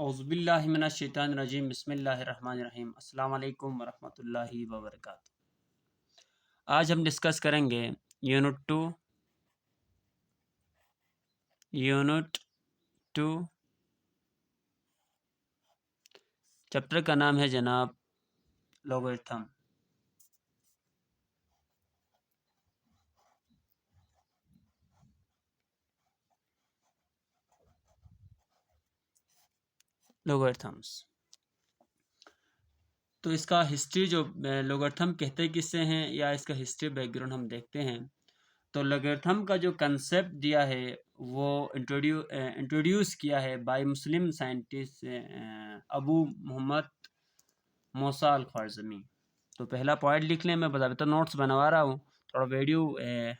औज़ुबिल्लाहिमिनश्शैतानिर्रजीम बिस्मिल्लाहिर्रहमानिर्रहीम अस्सलाम वालेकुम वरहमतुल्लाहि वबरकातुहू। आज हम डिस्कस करेंगे unit two unit two chapter का नाम है जनाब लोगरिथम। लोगरिथम्स तो इसका हिस्ट्री जो लोगरिथम कहते किससे हैं या इसका हिस्ट्री बैकग्राउंड हम देखते हैं। तो लोगरिथम का जो कंसेप्ट दिया है वो इंट्रोड्यूस किया है by Muslim scientist Abu Muhammad Musa al Khwarizmi. तो पहला पॉइंट लिख लें, मैं बता नोट्स बनवा रहा हूँ। थोड़ा वीडियो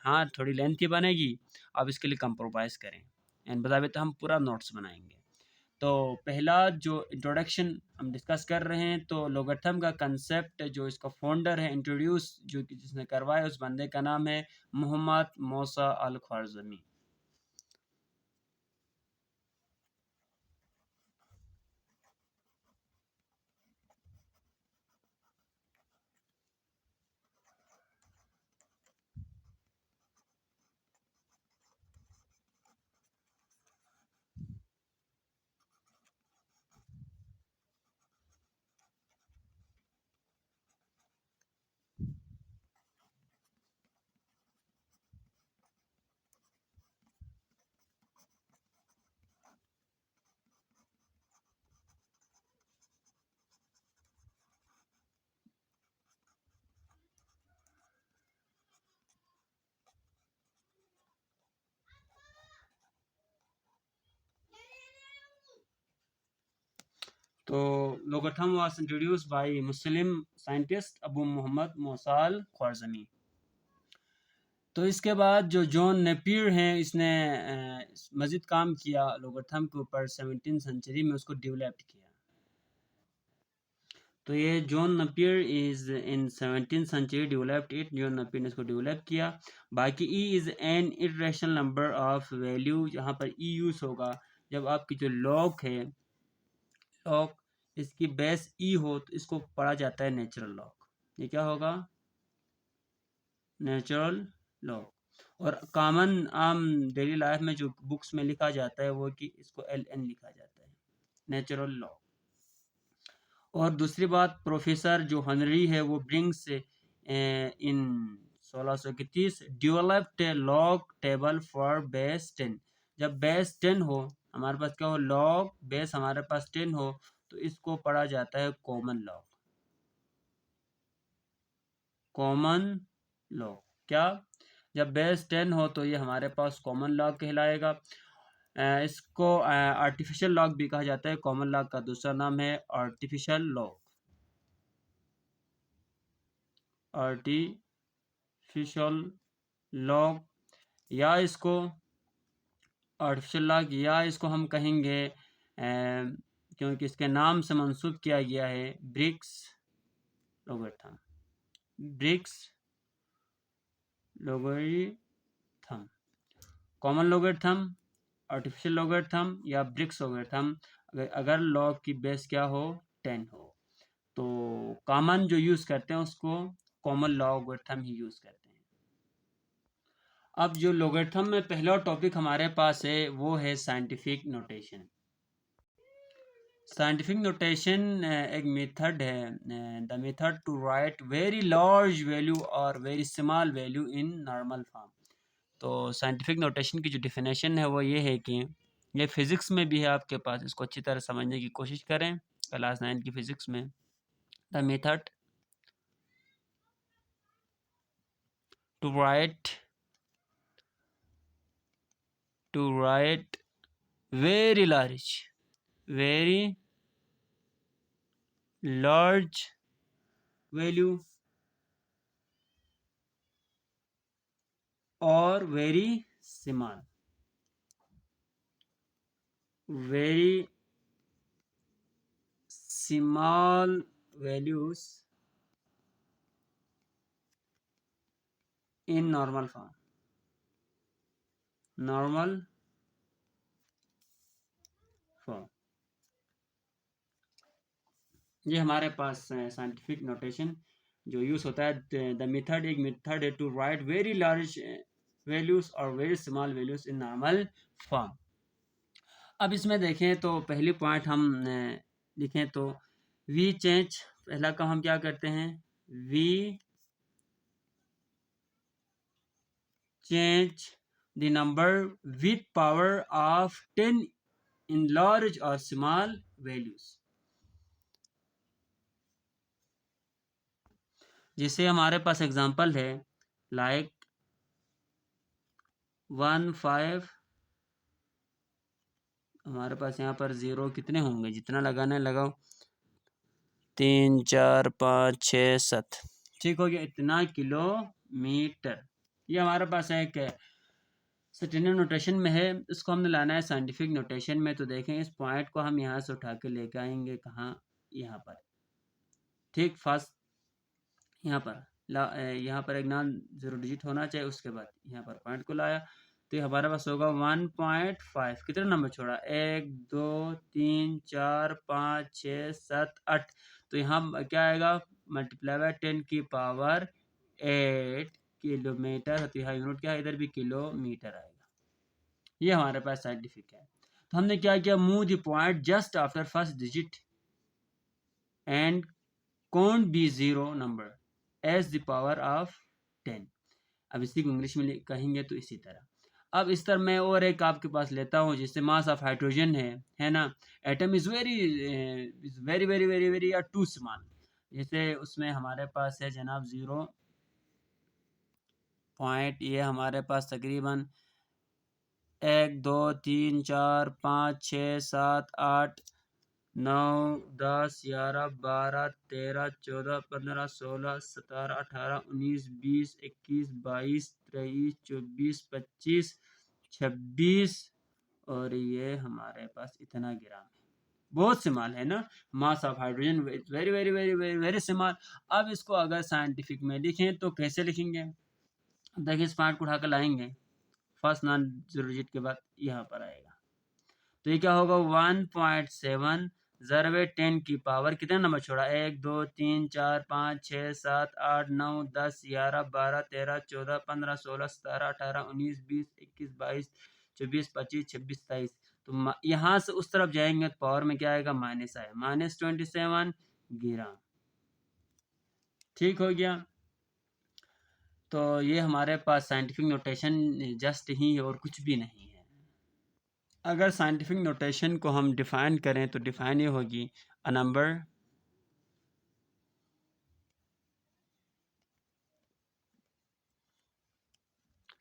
हाँ थोड़ी लेंथी बनेगी, आप इसके लिए कंप्रोमाइज़ करें एंड बता हम पूरा नोट्स बनाएंगे। तो पहला जो इंट्रोडक्शन हम डिस्कस कर रहे हैं, तो लोगरिथम का कंसेप्ट जो इसका फाउंडर है, इंट्रोड्यूस जो जिसने करवाया, उस बंदे का नाम है मोहम्मद मूसा अल ख्वारिज़मी। तो logarithm was introduced by Muslim scientist Abu Muhammad Musa al Khwarizmi. तो इसके बाद जो जॉन नेपियर हैं, इसने मज़ीद काम किया लोगरिथम के ऊपर। 17वीं सेंचुरी में उसको डेवलप किया। तो ये John Napier is in 17th century developed it. John Napier ने इसको डेवलप किया। बाकी e is an irrational number of value, यहाँ पर ई यूज़ होगा जब आपकी जो लॉग है, लॉग इसकी बेस ई हो तो इसको पढ़ा जाता है नेचुरल लॉग। ये क्या होगा? Natural log. और कॉमन आम डेली लाइफ में जो बुक्स में लिखा जाता है वो कि इसको एल एन लिखा जाता है, नेचुरल लॉग। और दूसरी बात, प्रोफेसर जो हनरी है वो brings in 1631 developed log table for base 10। जब बेस 10 हो, हमारे पास क्या हो, लॉग बेस हमारे पास 10 हो, तो इसको पढ़ा जाता है कॉमन लॉग। कॉमन लॉग क्या? जब बेस 10 हो तो ये हमारे पास कॉमन लॉग कहलाएगा। इसको आर्टिफिशियल लॉग भी कहा जाता है। कॉमन लॉग का दूसरा नाम है आर्टिफिशियल लॉग। आर्टिफिशियल लॉग या इसको आर्टिफिशियल लॉग या इसको हम कहेंगे क्योंकि इसके नाम से मंसूब किया गया है Briggs logarithm. Briggs logarithm, common logarithm, artificial logarithm या ब्रिक्स लोगरिथम, अगर लॉग की बेस क्या हो, 10 हो। तो कॉमन जो यूज़ करते हैं उसको कॉमन लोगरिथम ही यूज़ करते हैं। अब जो लोगरिथम में पहला टॉपिक हमारे पास है वो है साइंटिफिक नोटेशन। साइंटिफिक नोटेशन एक मेथड है, the method to write very large value और very small value in normal form. तो साइंटिफिक नोटेशन की जो डिफिनेशन है वो ये है कि ये फिज़िक्स में भी है आपके पास, इसको अच्छी तरह समझने की कोशिश करें क्लास 9 की फ़िज़िक्स में। The method to write very large value or very small values in normal form। ये हमारे पास साइंटिफिक नोटेशन जो यूज़ होता है। द मेथड एक मेथड है to write very large values और very small values in normal form. अब इसमें देखें तो पहली पॉइंट हम लिखें तो वी चेंज, पहला काम हम क्या करते हैं, we change the number with power of 10 in large और स्मॉल वैल्यूज। जिससे हमारे पास एग्जांपल है लाइक 1 5, हमारे पास यहाँ पर ज़ीरो कितने होंगे, जितना लगाना है लगाओ, 3 4 5 6 7, ठीक हो गया, इतना किलोमीटर। ये हमारे पास एक सेटेनियन नोटेशन में है, इसको हमने लाना है साइंटिफिक नोटेशन में। तो देखें इस पॉइंट को हम यहाँ से उठा के लेके आएंगे कहाँ, यहाँ पर, ठीक। फर्स्ट यहाँ पर यहाँ पर एक नॉन जीरो डिजिट होना चाहिए, उसके बाद यहाँ पर पॉइंट को लाया तो हमारे पास होगा 1.5। कितना नंबर छोड़ा, 1 2 3 4 5 6 7 8। तो यहाँ क्या आएगा, मल्टीप्लाई बाय 10 की पावर 8 किलोमीटर। तो यहाँ यूनिट क्या है, इधर भी किलोमीटर आएगा। ये हमारे पास साइंटिफिक है। तो हमने क्या किया, move the point just after first digit and count be zero number as the power of 10। अब इसी को इंग्लिश में कहेंगे तो इसी तरह। अब इस तरह मैं और एक आपके पास लेता हूँ जिससे मास ऑफ हाइड्रोजन है ना, atom is very very very very very too small. जैसे उसमें हमारे पास है जनाब 0 पॉइंट, ये हमारे पास तकरीबन 1 2 3 4 5 6 7 8 9 10 11 12 13 14 15 16 17 18 19 20 21 22 23 24 25 26 और ये हमारे पास इतना ग्राम है। बहुत स्मॉल है ना, mass of hydrogen very very very very very small. अब इसको अगर साइंटिफिक में लिखें तो कैसे लिखेंगे, देखिए इस पॉइंट को उठाकर लाएंगे, फर्स्ट नॉन जीरो डिजिट के बाद यहाँ पर आएगा। तो ये क्या होगा, 1.7 ज़रबे 10 की पावर कितना नंबर छोड़ा, 1 2 3 4 5 6 7 8 9 10 11 12 13 14 15 16 17 18 19 20 21 22 24 25 26 27। तो यहाँ से उस तरफ जाएंगे तो पावर में क्या आएगा, माइनस आएगा, -27 ग्राम। ठीक हो गया। तो ये हमारे पास साइंटिफिक नोटेशन जस्ट ही और कुछ भी नहीं है। अगर साइंटिफिक नोटेशन को हम डिफ़ाइन करें तो डिफ़ाइन ये होगी, अ नंबर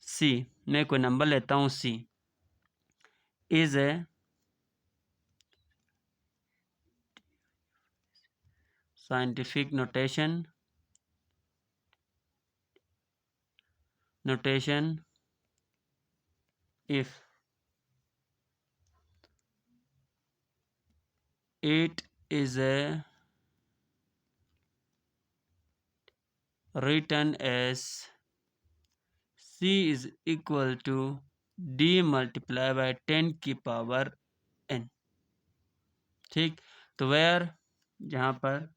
सी, मैं कोई नंबर लेता हूँ C, is a scientific notation if it is a written as c is equal to d multiplied by 10 की पावर n। ठीक, तो वेयर जहाँ पर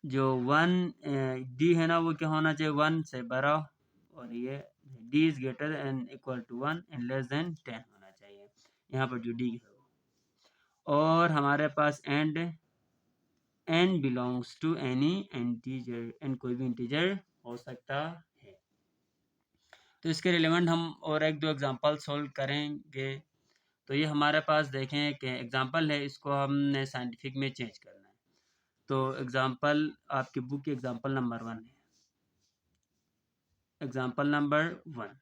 जो 1 डी है ना वो क्या होना चाहिए, 1 से बड़ा, और ये D is greater and equal to 1 and less than 10 होना चाहिए, यहाँ पर जो डी है। और हमारे पास and n belongs to any integer, n कोई भी इंटीजर हो सकता है। तो इसके रिलेवेंट हम और एक दो एग्जांपल सोल्व करेंगे। तो ये हमारे पास देखें कि एग्जांपल है, इसको हमने साइंटिफिक में चेंज करना है। तो एग्जांपल आपकी बुक की एग्जांपल नंबर 1 है, एग्जांपल नंबर 1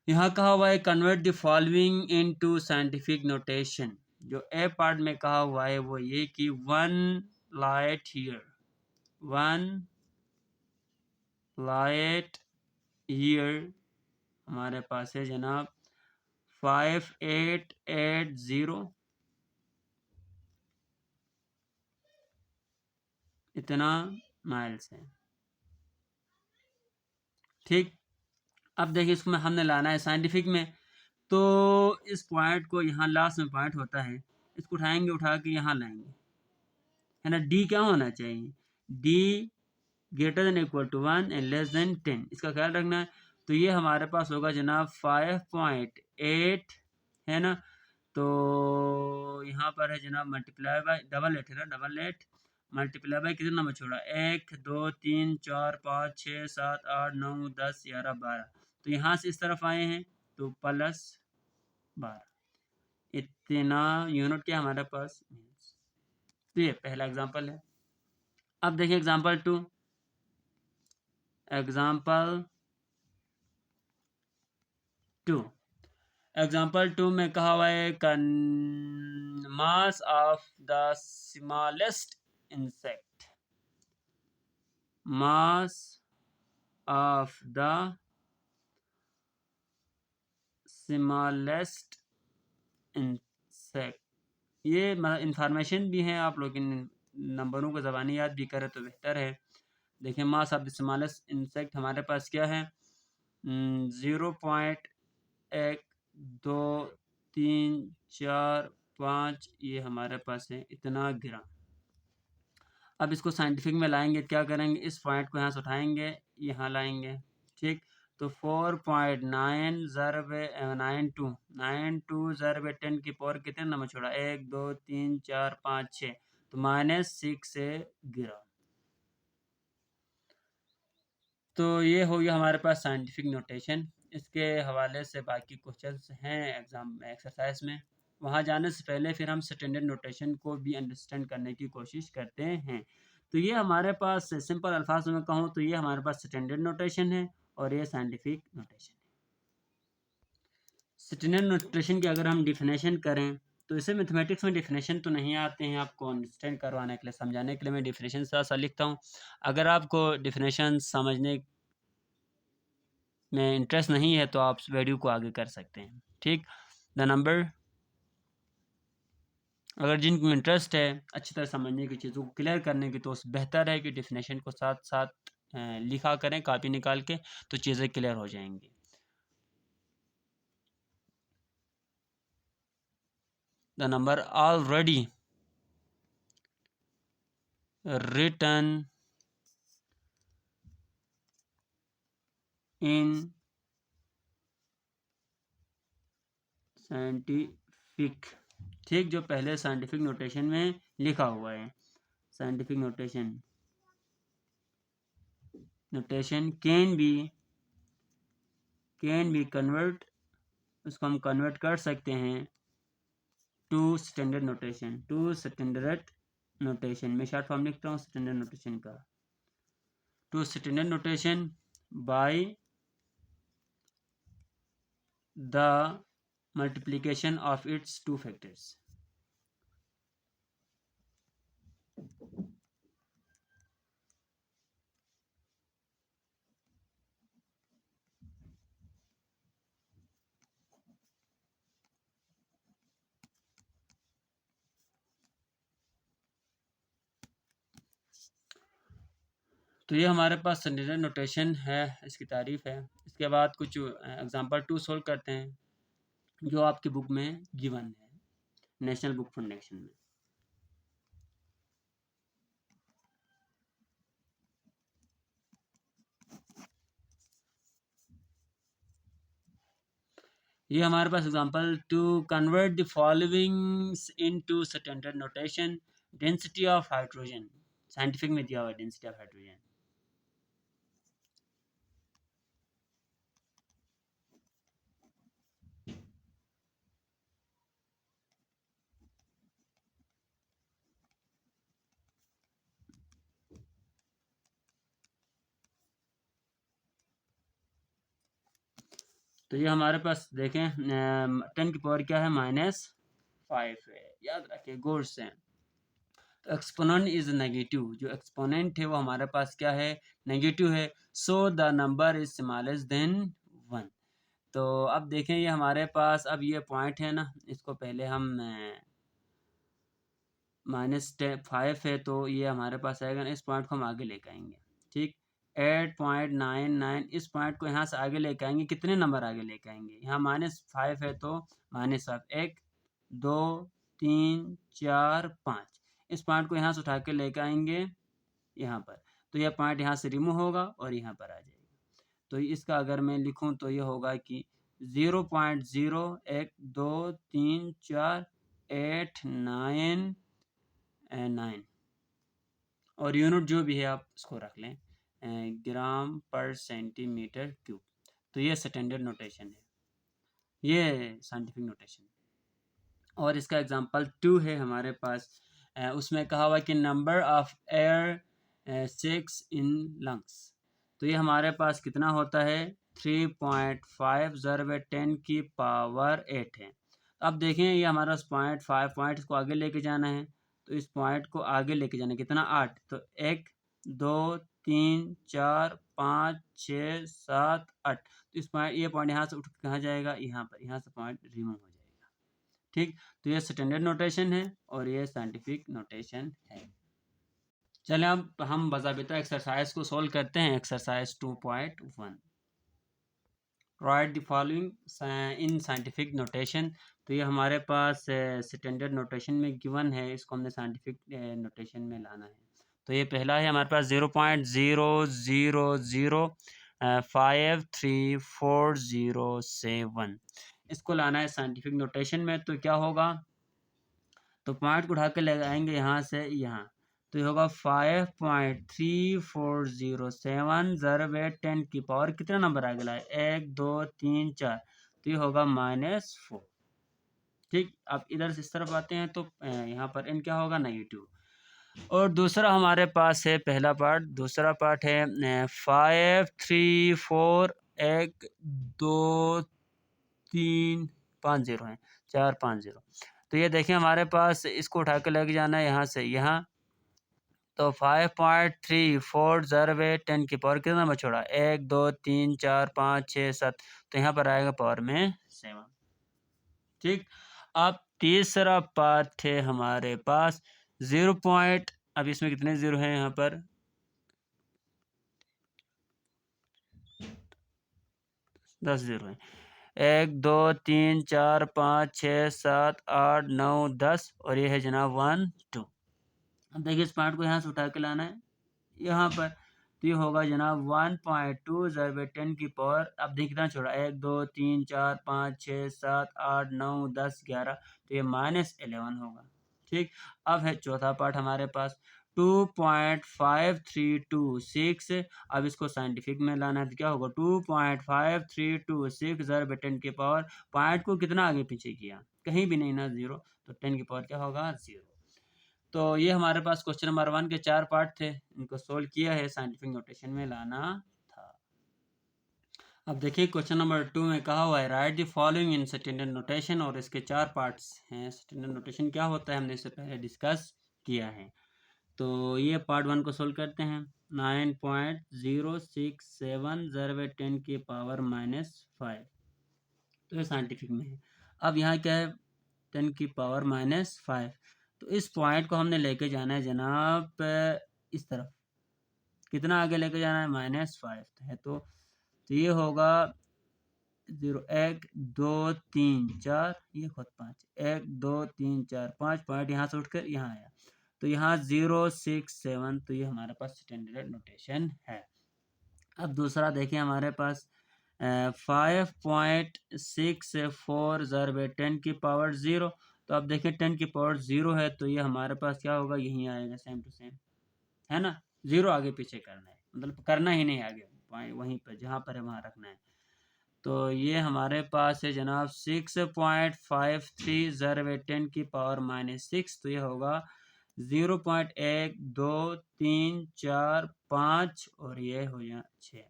यहाँ कहा हुआ है, convert the following into scientific notation. जो ए पार्ट में कहा हुआ है वो ये कि 1 लाइट ईयर, 1 लाइट ईयर हमारे पास है जनाब 5880, इतना माइल्स है। ठीक, अब देखिए इसको में हमने लाना है साइंटिफिक में। तो इस पॉइंट को यहाँ लास्ट में पॉइंट होता है, इसको उठाएंगे, उठा के यहाँ लाएंगे, है ना। डी क्या होना चाहिए, D greater than equal to 1 and less than 10, इसका ख्याल रखना है। तो ये हमारे पास होगा जनाब 5.8, है ना। तो यहाँ पर है जनाब मल्टीप्लाई बाय डबल एट, है ना, डबल एट मल्टीप्लाई बाय कितना नंबर छोड़ा, 1 2 3 4 5 6 7 8 9 10 11 12, तो यहाँ से इस तरफ आए हैं तो प्लस 12, इतना यूनिट क्या हमारे पास। तो ये पहला एग्जांपल है। अब देखिए एग्जांपल 2, एग्जांपल 2, एग्जांपल 2 में कहा हुआ है mass of the smallest insect, mass of the smallest insect, ये मतलब इंफॉर्मेशन भी है, आप लोग इन नंबरों को ज़बानी याद भी करें तो बेहतर है। देखिए mass of the smallest insect हमारे पास क्या है, 0.1 2 3 4 5, ये हमारे पास है इतना ग्राम। अब इसको साइंटिफिक में लाएंगे, क्या करेंगे, इस पॉइंट को यहाँ से उठाएंगे, यहाँ लाएंगे, ठीक। तो 4.9 ज़रब 92 ज़रब 10 की पावर कितने नंबर छोड़ा, 1 2 3 4 5 6, तो -6 ग्राम। तो ये हो गया हमारे पास साइंटिफिक नोटेशन। इसके हवाले से बाकी क्वेश्चंस हैं एग्ज़ाम में, एक्सरसाइज में, वहाँ जाने से पहले फिर हम स्टैंडर्ड नोटेशन को भी अंडरस्टैंड करने की कोशिश करते हैं। तो ये हमारे पास सिंपल अल्फाज में कहूँ तो ये हमारे पास स्टैंडर्ड नोटेशन है और ये साइंटिफिक नोटेशन है। स्टैंडर्ड नोटेशन की अगर हम डिफिनेशन करें तो इसे मैथमेटिक्स में डिफिनेशन तो नहीं आते हैं, आपको अंडरस्टैंड करवाने के लिए, समझाने के लिए मैं डिफिनेशन साथ साथ लिखता हूँ। अगर आपको डिफिनेशन समझने में इंटरेस्ट नहीं है तो आप वीडियो को आगे कर सकते हैं, ठीक। द नंबर, अगर जिनको इंटरेस्ट है अच्छी तरह समझने की, चीज़ों को क्लियर करने की, तो बेहतर है कि डिफिनेशन को साथ साथ लिखा करें कॉपी निकाल के, तो चीज़ें क्लियर हो जाएंगी। The number already written in scientific, ठीक, जो पहले साइंटिफिक नोटेशन में लिखा हुआ है, scientific notation can be convert, उसको हम कन्वर्ट कर सकते हैं टू स्टैंडर्ड नोटेशन, मैं शॉर्ट फॉर्म लिखता हूँ स्टैंडर्ड नोटेशन का, to standard notation by the multiplication of its two factors. तो ये हमारे पास स्टैंडर्ड नोटेशन है, इसकी तारीफ है। इसके बाद कुछ एग्जांपल 2 सोल्व करते हैं जो आपकी बुक में गिवन है, नेशनल बुक फाउंडेशन में। ये हमारे पास example, to convert the followings into standard notation, density of hydrogen, scientific में दिया हुआ डेंसिटी ऑफ हाइड्रोजन। तो ये हमारे पास देखें 10 की पावर क्या है, -5 है, याद रखिए गौर से। तो एक्सपोनेंट इज नेगेटिव, जो एक्सपोनेंट है वो हमारे पास क्या है, नेगेटिव है। So the number is smaller than 1। तो अब देखें ये हमारे पास, अब ये पॉइंट है ना, इसको पहले हम -5 है तो ये हमारे पास आएगा ना, इस पॉइंट को हम आगे लेकर आएंगे, ठीक। 8.99, इस पॉइंट को यहाँ से आगे लेकर आएंगे, कितने नंबर आगे लेकर आएंगे, यहाँ -5 है तो -5, 1 2 3 4 5। इस पॉइंट को यहाँ से उठा के लेके आएंगे यहाँ पर, तो यह पॉइंट यहाँ से रिमूव होगा और यहाँ पर आ जाएगा। तो इसका अगर मैं लिखूँ तो ये होगा कि 0.0 1 2 3 4 8 9 9 और यूनिट जो भी है आप इसको रख लें ग्राम पर सेंटीमीटर क्यूब। तो ये स्टैंडर्ड नोटेशन है, ये साइंटिफिक नोटेशन। और इसका एग्जांपल 2 है हमारे पास, उसमें कहा हुआ कि number of air 6 in lungs. तो ये हमारे पास कितना होता है 3.5 ज़रब 10 की पावर 8 है। अब देखें ये हमारा पॉइंट को आगे लेके जाना है, तो इस पॉइंट को आगे लेके जाना है कितना 8, तो 1 2 3 4 5 6 7 8। तो इस पॉइंट ये पॉइंट यहाँ से उठ कहाँ जाएगा, यहाँ पर, यहाँ से पॉइंट रिमूव हो जाएगा। ठीक, तो ये स्टैंडर्ड नोटेशन है और ये साइंटिफिक नोटेशन है। चलें अब हम बाज़ाबिता एक्सरसाइज को सोल्व करते हैं। Exercise 2.1 right the following in scientific notation. तो ये हमारे पास स्टैंडर्ड नोटेशन में गिवन है, इसको हमने साइंटिफिक नोटेशन में लाना है। तो ये पहला है हमारे पास 0.00053407, इसको लाना है साइंटिफिक नोटेशन में। तो क्या होगा, तो पॉइंट को उठा के ले आएंगे यहाँ से यहाँ, तो ये होगा 5.3407 ज़रब 10 की पावर कितना नंबर आ गया है 1 2 3 4, तो ये होगा -4। ठीक, अब इधर से इस तरफ आते हैं तो यहाँ पर n क्या होगा नेगेटिव। और दूसरा हमारे पास है पहला पार्ट, दूसरा पार्ट है 5 3 4 1 2 3 5 0 है 4 5 0। तो ये देखिए हमारे पास इसको उठा के लेके जाना है यहाँ से यहाँ, तो 5.34 ज़रब 10 की पावर कितना नंबर छोड़ा 1 2 3 4 5 6 7, तो यहाँ पर आएगा पावर में 7। ठीक, अब तीसरा पार्ट है हमारे पास 0 पॉइंट, अब इसमें कितने ज़ीरो हैं यहाँ पर 10 ज़ीरो हैं, 1 2 3 4 5 6 7 8 9 10 और ये है जनाब 1 2। अब देखिए इस पॉइंट को यहाँ से उठा के लाना है यहाँ पर, तो ये होगा जनाब 1.2 ज़रब 10 की पावर, अब देखिए कितना छोड़ा 1 2 3 4 5 6 7 8 9 10 11, तो ये -11 होगा। ठीक, अब है चौथा पार्ट हमारे पास 2.5326, अब इसको साइंटिफिक में लाना है तो क्या होगा 2.5326 ज़रब 10 की पावर, पॉइंट को कितना आगे पीछे किया कहीं भी नहीं ना ज़ीरो, तो 10 की पावर क्या होगा 0। तो ये हमारे पास क्वेश्चन नंबर 1 के 4 पार्ट थे, इनको सोल्व किया है, साइंटिफिक नोटेशन में लाना था। अब देखिए क्वेश्चन नंबर 2 में कहा हुआ है right the following in standard notation, और इसके 4 पार्ट्स हैं। स्टैंडर्ड नोटेशन क्या होता है हमने इससे पहले डिस्कस किया है। तो ये पार्ट 1 को सोल्व करते हैं। 9.067 ज़रब 10 की पावर -5, तो ये साइंटिफिक में है। अब यहाँ क्या है 10 की पावर -5, तो इस पॉइंट को हमने लेके जाना है जनाब इस तरफ, कितना आगे लेके जाना है -5 है, तो ये होगा 0 1 2 3 4 ये खुद 5 1 2 3 4 5 पॉइंट यहाँ से उठकर यहाँ आया, तो यहाँ 067, तो ये हमारे पास स्टैंडर्ड नोटेशन है। अब दूसरा देखिए हमारे पास 5.64 ज़रब 10 की पावर 0, तो अब देखिए 10 की पावर 0 है, तो ये हमारे पास क्या होगा यहीं आएगा सेम टू सेम, है ना, 0 आगे पीछे करना है, मतलब करना ही नहीं आगे, वहीं पर जहाँ पर है वहाँ रखना है। तो ये हमारे पास है जनाब 6.53 ज़रब 10 की पावर -6, तो ये होगा 0.1 2 3 4 5 और ये हो जाए 6,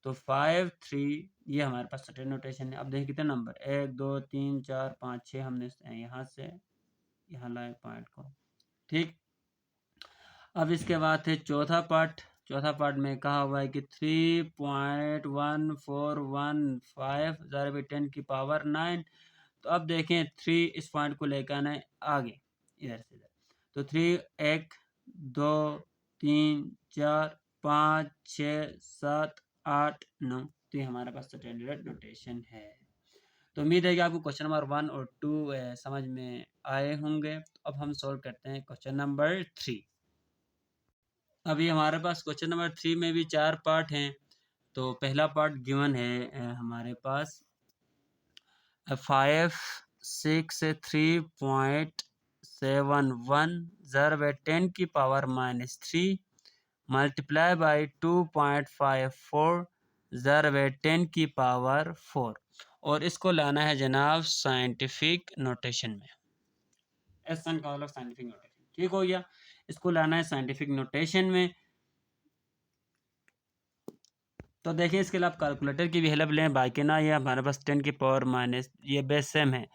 तो 5 3, ये हमारे पास स्टैंडर्ड नोटेशन है। अब देखिए कितने नंबर 1 2 3 4 5 6 हमने यहाँ से यहाँ लाए पॉइंट को। ठीक, अब इसके बाद है चौथा पार्ट। चौथा पार्ट में कहा हुआ है कि 3.1415 ज़रब 10 की पावर 9, तो अब देखें 3 इस पॉइंट को लेकर आना है आगे इधर से इधर, तो 3 1 2 3 4 5 6 7 8 9, तो ये हमारे पास स्टैंडर्ड नोटेशन है। तो उम्मीद है कि आपको क्वेश्चन नंबर 1 और 2 समझ में आए होंगे। अब हम सॉल्व करते हैं क्वेश्चन नंबर 3। अभी हमारे पास क्वेश्चन नंबर 3 में भी 4 पार्ट हैं। तो पहला पार्ट गिवन है हमारे पास 5 6 3.71 ज़र व 10 की पावर -3 मल्टीप्लाई बाई 2.54 ज़र व 10 की पावर 4 और इसको लाना है जनाब साइंटिफिक नोटेशन में। एस1 का मतलब साइंटिफिक नोटेशन, ठीक हो गया। इसको लाना है साइंटिफिक नोटेशन में। तो देखिए इसके लिए आप कैलकुलेटर की भी हेल्प लें, बाकी ना ये हमारे पास 10 की पावर माइनस, ये बेस सेम है।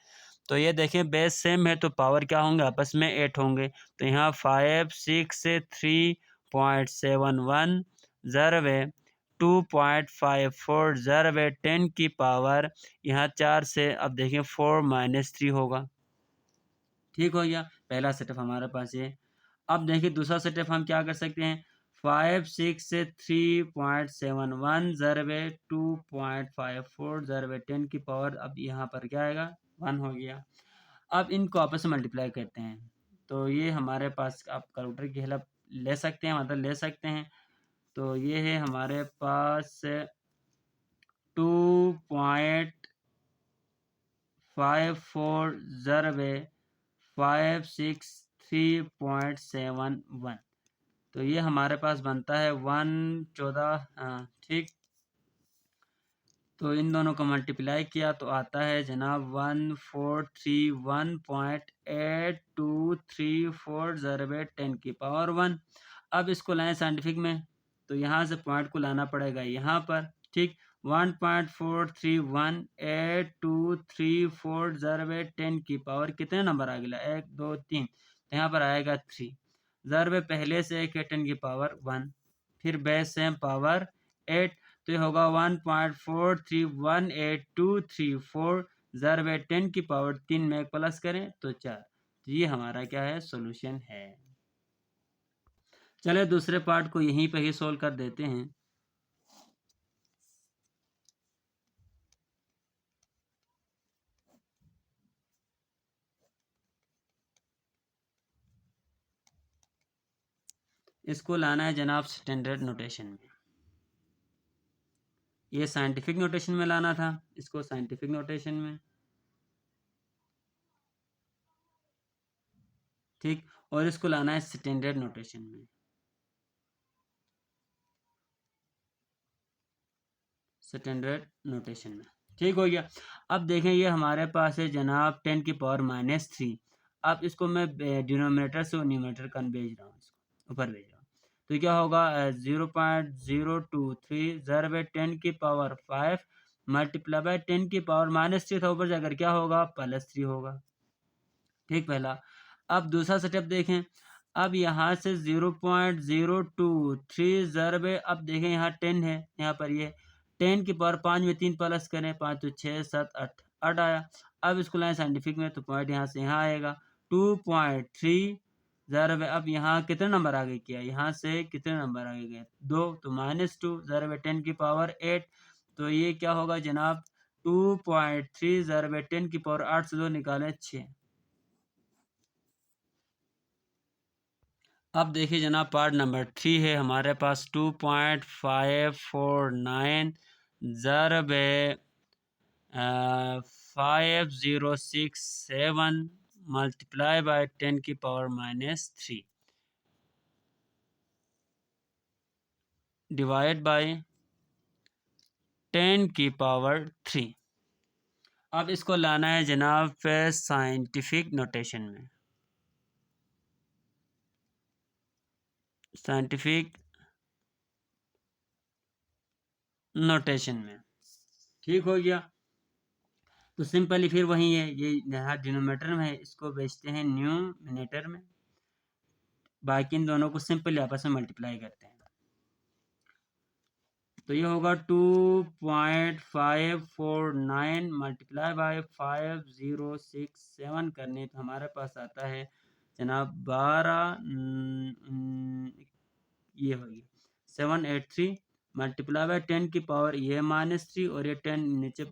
तो ये देखिए बेस सेम है तो पावर क्या होंगे, आपस में 8 होंगे। तो यहाँ 5 6 से 3.71 ज़रवे 2.54 ज़रवे 10 की पावर यहाँ 4 से, अब देखिए 4 - 3 होगा। ठीक हो गया, पहला सेटअप हमारे पास ये। अब देखिए दूसरा सेटअप हम क्या कर सकते हैं, 5 6 से 3.71 ज़रबे 2.54 ज़रबे 10 की पावर, अब यहाँ पर क्या आएगा 1 हो गया। अब इनको आपस में मल्टीप्लाई करते हैं। तो ये हमारे पास आप कैलकुलेटर की हेल्प ले सकते हैं, मतलब ले सकते हैं। तो ये है हमारे पास 2.54 ज़रबे 563.71। तो ये हमारे पास बनता है 114। ठीक, तो इन दोनों को मल्टीप्लाई किया तो आता है जनाब 1431.8234 ज़रबे 10 की पावर 1। अब इसको लाएं साइंटिफिक में, तो यहाँ से पॉइंट को लाना पड़ेगा यहाँ पर। ठीक, 1.431823 ज़रबे 10 की पावर कितने नंबर आ गया, 1 2 3, तो यहाँ पर आएगा 3 ज़रबे पहले से एक है 10 की पावर 1, फिर बेस सेम पावर 8, तो ये होगा 1.431823 ज़रबे 10 की पावर 3 में प्लस करें तो 4। तो ये हमारा क्या है, सॉल्यूशन है। चले दूसरे पार्ट को यहीं पे ही सोल्व कर देते हैं। इसको लाना है जनाब स्टैंडर्ड नोटेशन में। ये साइंटिफिक नोटेशन में लाना था, इसको साइंटिफिक नोटेशन में। ठीक, और इसको लाना है स्टैंडर्ड नोटेशन में। स्टैंडर्ड नोटेशन में, ठीक हो गया। अब देखें ये हमारे पास है जनाब 10 की पावर -3। अब इसको मैं डिनोमिनेटर से न्यूमरेटर का भेज रहा हूँ, इसको ऊपर भेज रहा हूँ। तो क्या होगा 0.023 ज़रबे 10 की पावर 5 मल्टीप्लाई बाय 10 की पावर -3 था, ऊपर जाकर क्या होगा +3 होगा। ठीक, पहला। अब दूसरा सेटअप देखें। अब यहाँ से 0.023 ज़रबे, अब देखें यहाँ 10 है, यहाँ पर ये 10 की पावर 5 में 3 प्लस करें, 5 तो 6 7 8 8 आया। अब इसको लाएं साइंटिफिक में तो पॉइंट यहाँ से यहाँ आएगा 2.3 ज़रबे, अब यहाँ कितने नंबर आगे किया, यहाँ से कितने नंबर आगे गए 2, तो -2 ज़रबे 10 की पावर 8। तो ये क्या होगा जनाब 2.3 ज़रबे 10 की पावर 8 से 2 निकालें 6। अब देखिए जनाब पार्ट नंबर 3 है हमारे पास 2.549 ज़रबे 5067 मल्टीप्लाई बाय 10 की पावर -3 डिवाइड बाय 10 की पावर 3। अब इसको लाना है जनाब साइंटिफिक नोटेशन में। साइंटिफिक नोटेशन में, ठीक हो गया। तो सिंपली फिर वही है, ये यहाँ डिनोमिनेटर में है, इसको बेचते हैं न्यूमिनेटर में। बाकी इन दोनों को सिंपली आपस में मल्टीप्लाई करते हैं। तो ये होगा 2.549 मल्टीप्लाई बाय 5067 करने, तो हमारे पास आता है जनाब 12 ये होगी 783 मल्टीप्लाई बाय 10 की पावर ये -3 और ये 10 नीचे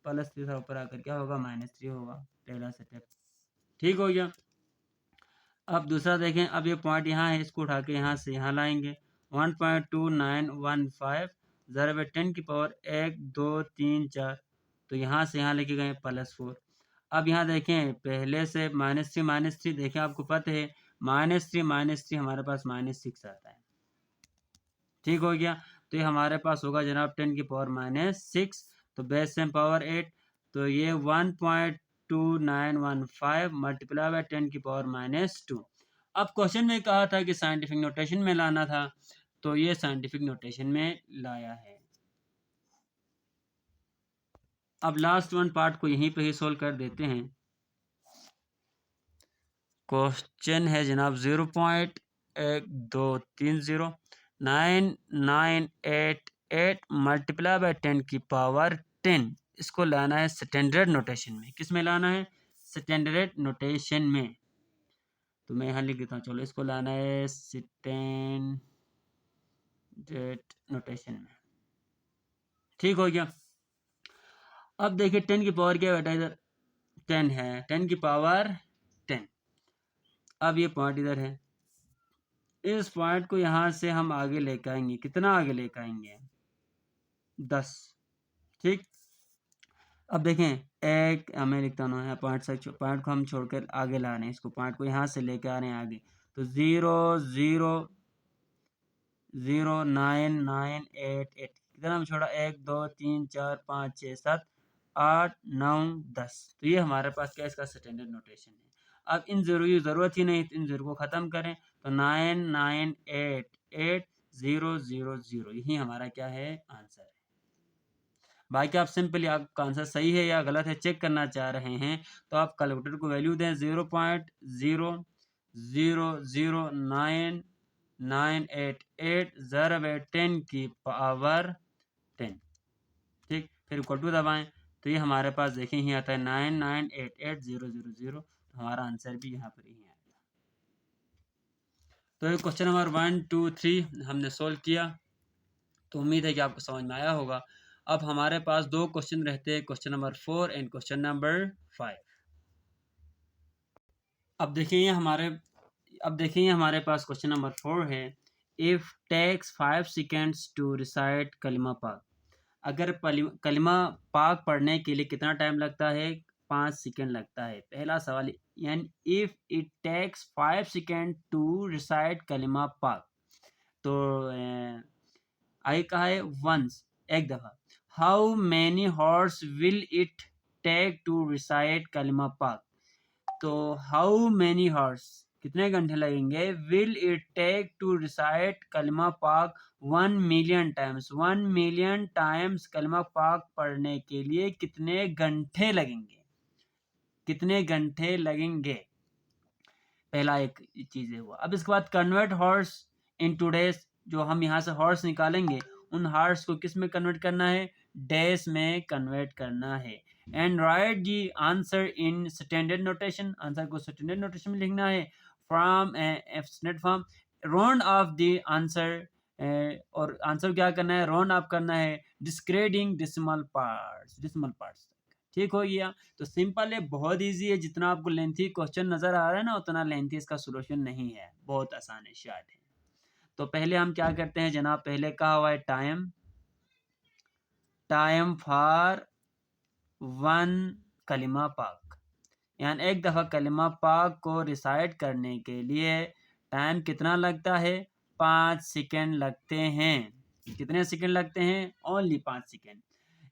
+3 था, ऊपर आकर क्या होगा -3 होगा, पहला स्टेप। ठीक हो गया। अब दूसरा देखें, अब ये पॉइंट यहाँ है, इसको उठा के यहाँ से यहाँ लाएंगे। 1.2915 ज़रा 10 की पावर 1 2 3 4, तो यहाँ से यहाँ लेके गए +4। अब यहाँ देखें पहले से -3 देखें, आपको पता है -3 हमारे पास -6 आता है। ठीक हो गया। तो ये हमारे पास होगा जनाब 10 की पावर -6, तो बेस सेम पावर 8, तो ये 1.2915 मल्टीप्लाई बाय 10 की पावर -2। अब क्वेश्चन में कहा था कि साइंटिफिक नोटेशन में लाना था, तो ये साइंटिफिक नोटेशन में लाया है। अब लास्ट वन पार्ट को यहीं पे ही सोल्व कर देते हैं। क्वेश्चन है जनाब 0.1230 9988 मल्टीप्लाई बाय 10 की पावर 10, इसको लाना है स्टैंडर्ड नोटेशन में। किस में लाना है? स्टैंडर्ड नोटेशन में। तो मैं यहाँ लिख देता हूँ, चलो इसको लाना है स्टैंडर्ड नोटेशन में। ठीक हो गया। अब देखिए 10 की पावर क्या बेटा, इधर 10 है, 10 की पावर 10। अब ये पॉइंट इधर है, इस पॉइंट को यहाँ से हम आगे लेकर आएंगे। कितना आगे लेकर आएंगे? 10। ठीक। अब देखें एक मैं लिखता हूँ यहाँ, पॉइंट को हम छोड़कर आगे ला रहे हैं, इसको पॉइंट को यहाँ से लेकर आ रहे हैं आगे। तो 0.00998 कितना हम छोड़ा? 1 2 3 4 5 6 7 8 9 10। तो ये हमारे पास क्या इसका स्टैंडर्ड नोटेशन है। अब इन जीरो की ज़रूरत ही नहीं, इन जीरो को ख़त्म करें, तो 9988 यही हमारा क्या है? आंसर है। बाकी आप सिंपली आपका आंसर सही है या गलत है चेक करना चाह रहे हैं, तो आप कैलकुलेटर को वैल्यू दें 0.0009988 ज़रा 10 की पावर 10। ठीक, फिर इक्वल टू दबाएं, तो ये हमारे पास देखें ही आता है 99880000। तो हमारा आंसर भी यहाँ पर ही आएगा। तो ये क्वेश्चन नंबर 1 2 3 हमने सोल्व किया, तो उम्मीद है कि आपको समझ में आया होगा। अब हमारे पास दो क्वेश्चन रहते हैं, question number 4 and question number 5। अब देखिए हमारे पास क्वेश्चन नंबर 4 है। If takes 5 seconds to recite कलिमा पाक, अगर कलिमा पाक पढ़ने के लिए कितना टाइम लगता है? 5 सेकेंड लगता है। पहला सवाल, यानी if it takes 5 second to recite कलिमा पाक, तो आगे कहा है वंस, एक दफ़ा। How many hours will it take to recite कलिमा पाक, तो हाउ मैनी हॉर्स कितने घंटे लगेंगे? Will it take to recite कलिमा पाक 1 मिलियन टाइम्स, 1 मिलियन टाइम्स कलिमा पाक पढ़ने के लिए कितने घंटे लगेंगे? कितने घंटे लगेंगे? पहला एक चीज़ है हुआ। अब इसके बाद कन्वर्ट हॉर्स इन टू डेज, जो हम यहाँ से हॉर्स निकालेंगे, उन हॉर्स को किस में कन्वर्ट करना है? डेज में कन्वर्ट करना है। And right the answer in standard notation, answer को स्टैंडर्ड नोटेशन में लिखना है। From standard form round of the answer, और आंसर क्या करना है? राउंड ऑफ करना है डिस्क्रेडिंग डेसिमल पार्ट्स। ठीक हो गया। तो सिंपल है, बहुत इजी है। जितना आपको लेंथी क्वेश्चन नज़र आ रहा है ना, उतना लेंथी इसका सोल्यूशन नहीं है, बहुत आसान है, शार्ट है। तो पहले हम क्या करते हैं जनाब, पहले कहा हुआ है टाइम फॉर 1 कलिमा पाक, यानी एक दफ़ा कलिमा पाक को रिसाइट करने के लिए टाइम कितना लगता है? 5 सेकेंड लगते हैं। कितने सेकेंड लगते हैं? Only 5 second.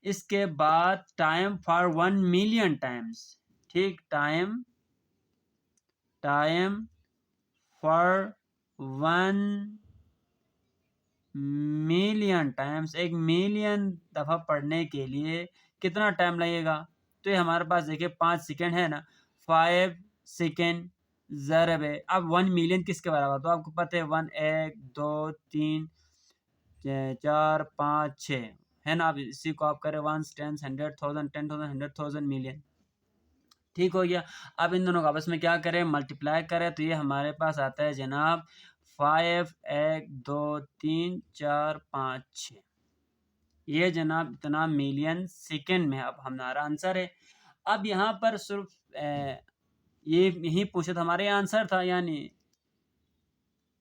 इसके बाद टाइम फॉर 1 मिलियन टाइम्स, ठीक, time for 1 million times, 1 million दफ़ा पढ़ने के लिए कितना टाइम लगेगा? तो ये हमारे पास देखिए 5 सेकेंड है ना, 5 सेकेंड ज़रब है। अब 1 मिलियन किसके बराबर? तो आपको पता है 1 1 2 3 4 5 6 है ना। अब इसी को आप करें 1 10 100,000 10,000 100,000 मिलियन। ठीक हो गया। अब इन दोनों को आपस में क्या करें? मल्टीप्लाई करें, तो ये हमारे पास आता है जनाब 5 1 2 3 4 5 6। ये जनाब इतना मिलियन सेकेंड में अब हमारा आंसर है। अब यहाँ पर सिर्फ ये यही पूछा था, हमारे आंसर था यानी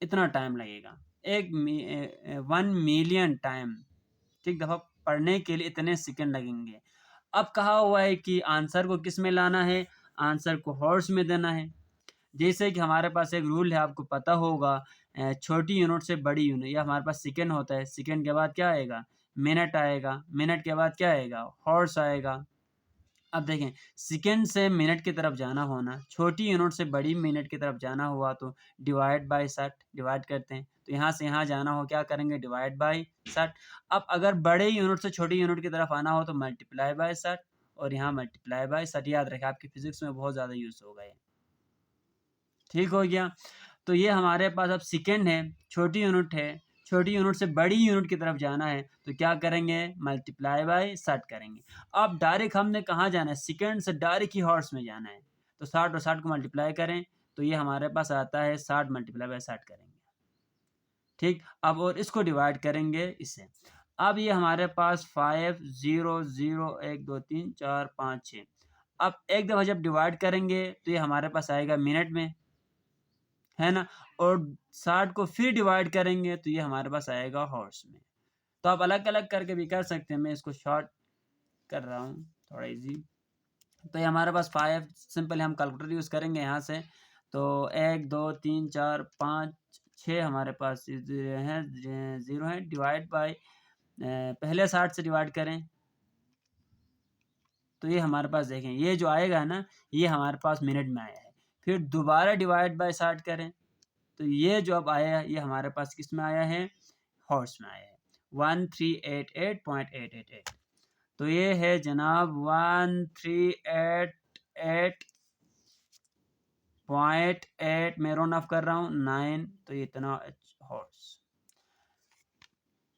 इतना टाइम लगेगा, 1 मिलियन टाइम, ठीक, दफ़ा पढ़ने के लिए इतने सेकंड लगेंगे। अब कहा हुआ है कि आंसर को किस में लाना है, आंसर को हॉर्स में देना है। जैसे कि हमारे पास एक रूल है, आपको पता होगा, छोटी यूनिट से बड़ी यूनिट, या हमारे पास सेकंड होता है, सेकंड के बाद क्या आएगा, मिनट आएगा, मिनट के बाद क्या आएगा, हॉर्स आएगा। अब देखें, सेकंड से मिनट की तरफ जाना होना, छोटी यूनिट से बड़ी मिनट की तरफ जाना हुआ तो डिवाइड बाय 60, डिवाइड करते हैं, तो यहाँ से यहाँ जाना हो क्या करेंगे, डिवाइड बाय 60। अब अगर बड़े यूनिट से छोटी यूनिट की तरफ आना हो तो मल्टीप्लाई बाय 60, और यहाँ मल्टीप्लाई बाय 60। याद रखें, आपकी फिजिक्स में बहुत ज़्यादा यूज़ होगा ये, ठीक हो गया। तो ये हमारे पास अब सेकंड है, छोटी यूनिट है, छोटी यूनिट से बड़ी यूनिट की तरफ जाना है तो क्या करेंगे, मल्टीप्लाई बाय 60 करेंगे। अब डायरेक्ट हमने कहाँ जाना है, सेकंड से डायरेक्ट ही हॉर्स में जाना है, तो 60 और 60 को मल्टीप्लाई करें तो ये हमारे पास आता है 60 मल्टीप्लाई बाय 60 करेंगे, ठीक। अब और इसको डिवाइड करेंगे इससे। अब ये हमारे पास 5 0 0 1 2 3 4 5 6। अब एक दफ़ा जब डिवाइड करेंगे तो ये हमारे पास आएगा मिनट में, है ना, और 60 को फिर डिवाइड करेंगे तो ये हमारे पास आएगा हॉर्स में। तो आप अलग अलग करके भी कर सकते हैं, मैं इसको शॉर्ट कर रहा हूँ थोड़ा इजी। तो ये हमारे पास 5, सिंपल हम कैलकुलेटर यूज़ करेंगे यहाँ से, तो 1 2 3 4 5 6 हमारे पास हैं, 0 है, डिवाइड बाय पहले 60 से डिवाइड करें तो ये हमारे पास देखें, ये जो आएगा ना, ये हमारे पास मिनट में आया है। फिर दोबारा डिवाइड बाय 60 करें तो ये जो अब आया है ये हमारे पास किस में आया है, हॉर्स में आया है, 1388.888। तो ये है जनाब 1388.8, मैं राउंड ऑफ कर रहा हूँ 9, तो ये इतना हॉर्स।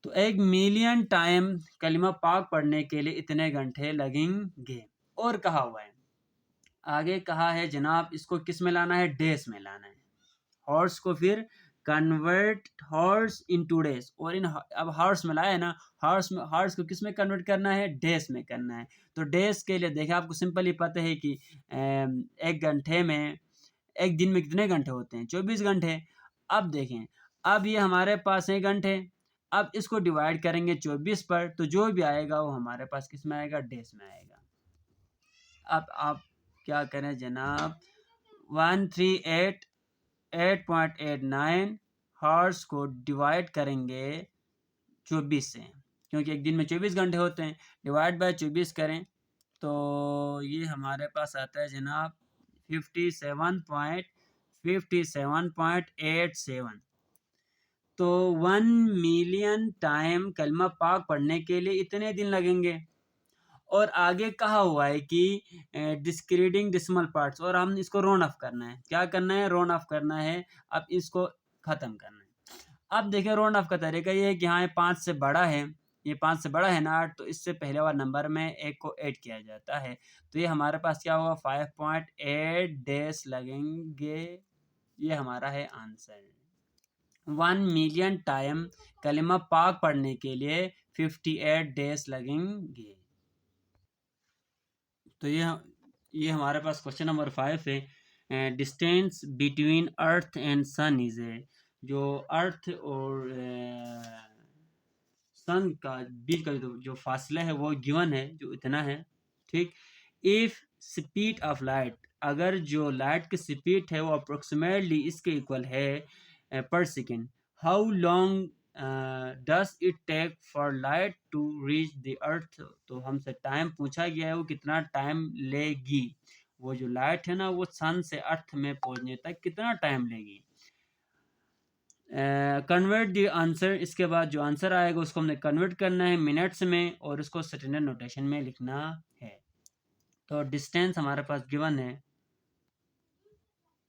तो 1 मिलियन टाइम कलिमा पाक पढ़ने के लिए इतने घंटे लगेंगे। और कहा हुआ है, आगे कहा है जनाब इसको किस में लाना है, डेज में लाना है, हॉर्स को फिर कन्वर्ट हॉर्स इन टू डेज, और इन अब हॉर्स में लाया है ना, हॉर्स को किस में कन्वर्ट करना है, डेज में करना है। तो डेज के लिए देखें, आपको सिंपल ही पता है कि एक घंटे में, एक दिन में कितने घंटे होते हैं, 24 घंटे। अब देखें, अब ये हमारे पास है घंटे, अब इसको डिवाइड करेंगे 24 पर तो जो भी आएगा वो हमारे पास किस में आएगा, डेज में आएगा। अब आप क्या करें जनाब, 138.89 हॉर्स को डिवाइड करेंगे 24 से, क्योंकि एक दिन में 24 घंटे होते हैं, डिवाइड बाय 24 करें तो ये हमारे पास आता है जनाब 57.87 तो 1 मिलियन टाइम कलमा पाक पढ़ने के लिए इतने दिन लगेंगे। और आगे कहा हुआ है कि डिस्क्रीडिंग डिसिमल पार्ट्स, और हम इसको राउंड ऑफ करना है, क्या करना है, राउंड ऑफ करना है। अब इसको ख़त्म करना है। अब देखिए राउंड ऑफ का तरीका ये है कि हाँ, ये 5 से बड़ा है, ये 5 से बड़ा है ना 8, तो इससे पहले वाला नंबर में एक को ऐड किया जाता है, तो ये हमारे पास क्या होगा, 5.8 डेज लगेंगे। ये हमारा है आंसर। 1 मिलियन टाइम कलिमा पाक पढ़ने के लिए 58 डेज लगेंगे। तो ये हमारे पास क्वेश्चन नंबर 5 है। Distance between earth and sun is a, जो अर्थ और सन का बीच का जो फासला है वो गिवन है, जो इतना है, ठीक। इफ स्पीड ऑफ लाइट, अगर जो लाइट की स्पीड है वो अप्रोक्सीमेटली इसके इक्वल है per second, how long does it take for light to reach the earth. तो हमसे टाइम पूछा गया है, वो कितना टाइम लेगी, वो जो लाइट है ना वो सन से अर्थ में पहुंचने तक कितना टाइम लेगी। कन्वर्ट द आंसर, इसके बाद जो आंसर आएगा उसको हमने कन्वर्ट करना है मिनट्स में और उसको स्टैंडर्ड नोटेशन में लिखना है। तो डिस्टेंस हमारे पास गिवन है,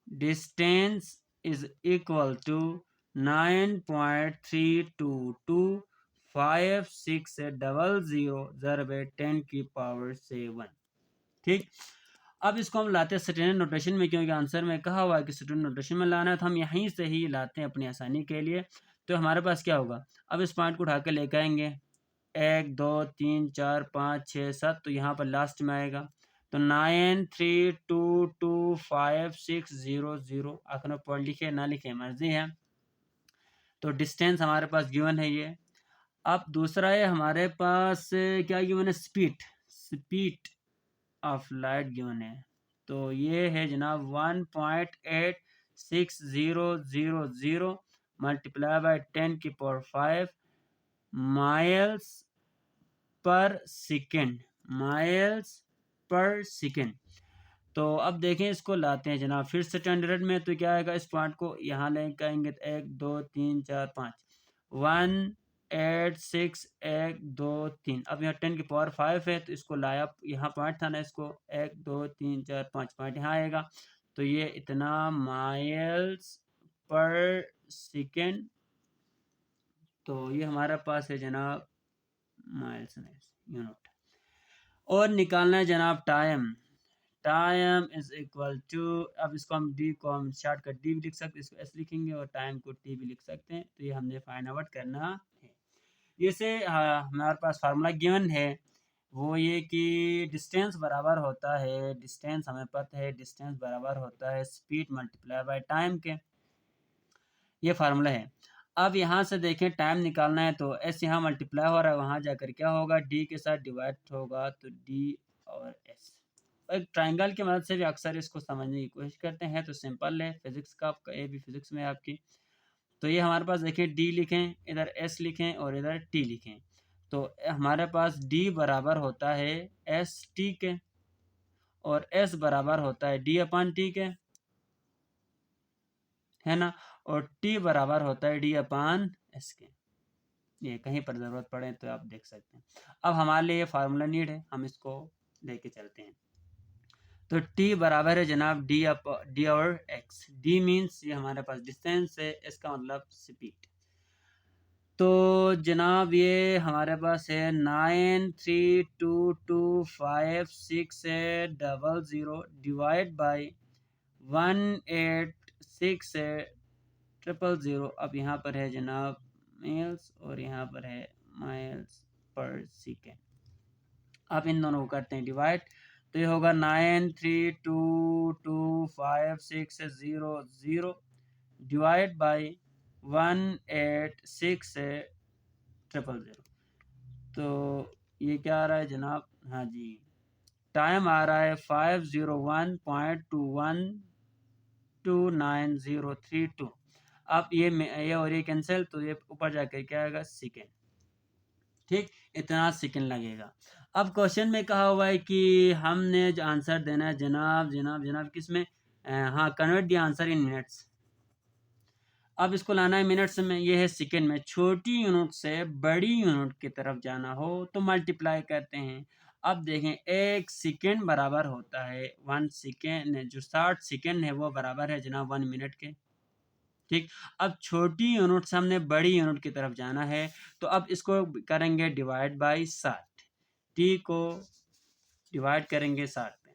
डिस्टेंस इज इक्वल टू 9.322560 ज़रबे 10 की पावर 7, ठीक। अब इसको हम लाते हैं स्टैंडर्ड नोटेशन में, क्योंकि आंसर में कहा हुआ है कि स्टैंडर्ड नोटेशन में लाना है, तो हम यहीं से ही लाते हैं अपनी आसानी के लिए। तो हमारे पास क्या होगा, अब इस पॉइंट को उठा कर लेकर आएंगे 1 2 3 4 5 6 7, तो यहाँ पर लास्ट में आएगा। तो 9 3 2 2 5 6 0 0, आखिर में पॉइंट लिखे ना लिखे मर्जी है। तो डिस्टेंस हमारे पास गिवन है ये। अब दूसरा है हमारे पास क्या गिवन है, स्पीड ऑफ लाइट गिवन है। तो ये है जनाब 1.8600 multiply by 10⁵ miles per second. तो अब देखें, इसको लाते हैं जनाब फिर से 100 में, तो क्या आएगा, इस पॉइंट को यहाँ लेके आएंगे तो 1 2 3 4 5 1 8 6 1 2 3। अब यहाँ 10⁵ है, तो इसको लाया, यहाँ पॉइंट था ना, इसको 1 2 3 4 5 पॉइंट यहाँ आएगा। तो ये इतना माइल्स पर सेकेंड। तो ये हमारे पास है जनाब माइल्स यूनिट। और निकालना है जनाब टाइम इज इक्वल टू, अब इसको हम डी को हम शॉर्ट कट डी भी लिख सकते हैं, इसको एस लिखेंगे, और टाइम को टी भी लिख सकते हैं। तो ये हमने फाइंड आउट करना है। जैसे हमारे पास फार्मूला गिवन है, वो ये कि डिस्टेंस बराबर होता है, डिस्टेंस हमें पता है, डिस्टेंस बराबर होता है स्पीड मल्टीप्लाई बाय टाइम के, ये फार्मूला है। अब यहाँ से देखें, टाइम निकालना है, तो एस यहाँ मल्टीप्लाई हो रहा है, वहाँ जाकर क्या होगा, डी के साथ डिवाइड होगा, तो डी और एस। एक ट्रायंगल की मदद से भी अक्सर इसको समझने की कोशिश करते हैं, तो सिंपल है, फिजिक्स का आपका ए भी फिजिक्स में आपकी। तो ये हमारे पास देखिए, डी लिखें, इधर एस लिखें और इधर टी लिखें। तो हमारे पास डी बराबर होता है एस टी के, और एस बराबर होता है डी अपॉन टी के, है ना, और टी बराबर होता है डी अपॉन एस के। ये कहीं पर ज़रूरत पड़े तो आप देख सकते हैं। अब हमारे लिए ये फार्मूला नीड है, हम इसको लेके चलते हैं। तो t बराबर है जनाब डी और x। d मीन्स ये हमारे पास डिस्टेंस है, इसका मतलब स्पीड। तो जनाब ये हमारे पास है 9 3 2 2 5 6 0 डिवाइड बाई 1 8 6 0 अब यहाँ पर है जनाब माइल्स और यहाँ पर है माइल्स पर सेकेंड। अब इन दोनों को करते हैं डिवाइड, तो ये होगा 9 3 2 2 5 6 0 0 डिवाइड बाई 1 8 6 0 तो ये क्या आ रहा है जनाब, हाँ जी, टाइम आ रहा है 501.21293032। अब ये और ये कैंसिल, तो ये ऊपर जाकर क्या आएगा, सेकेंड। ठीक, इतना सेकेंड लगेगा। अब क्वेश्चन में कहा हुआ है कि हमने जो आंसर देना है जनाब किस में, हाँ, convert the answer in minutes. अब इसको लाना है मिनट्स में, ये है सेकेंड में। छोटी यूनिट से बड़ी यूनिट की तरफ जाना हो तो मल्टीप्लाई करते हैं। अब देखें, एक सेकेंड बराबर होता है 1 सेकेंड, जो 60 सेकेंड है वो बराबर है जनाब 1 मिनट के। ठीक, अब छोटी यूनिट से हमने बड़ी यूनिट की तरफ जाना है, तो अब इसको करेंगे डिवाइड बाई 60, टी को डिवाइड करेंगे 60 पे,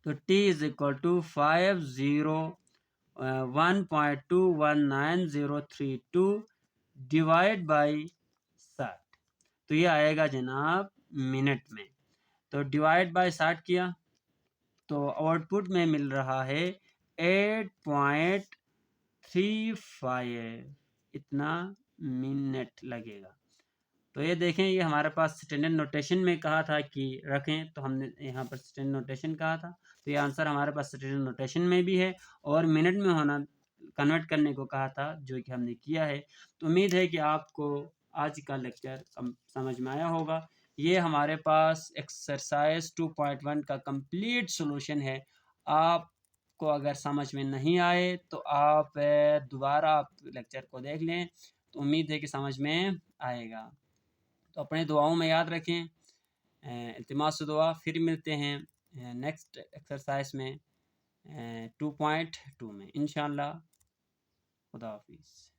तो T is equal to 1.219032 divide by 60, तो ये आएगा जनाब मिनट में। तो डिवाइड बाई 60 किया, तो आउटपुट में मिल रहा है 8.35, इतना मिनट लगेगा। तो ये देखें, ये हमारे पास स्टैंडर्ड नोटेशन में कहा था कि रखें, तो हमने यहाँ पर स्टैंडर्ड नोटेशन कहा था, तो ये आंसर हमारे पास स्टैंडर्ड नोटेशन में भी है और मिनट में होना कन्वर्ट करने को कहा था, जो कि हमने किया है। तो उम्मीद है कि आपको आज का लेक्चर समझ में आया होगा। ये हमारे पास एक्सरसाइज 2.1 का कंप्लीट सॉल्यूशन है। आपको अगर समझ में नहीं आए तो आप दोबारा आप लेक्चर को देख लें, तो उम्मीद है कि समझ में आएगा। तो अपने दुआओं में याद रखें, इल्तिमास दुआ। फिर मिलते हैं नेक्स्ट एक्सरसाइज में 2.2 में इंशाअल्लाह। खुदा हाफिज़।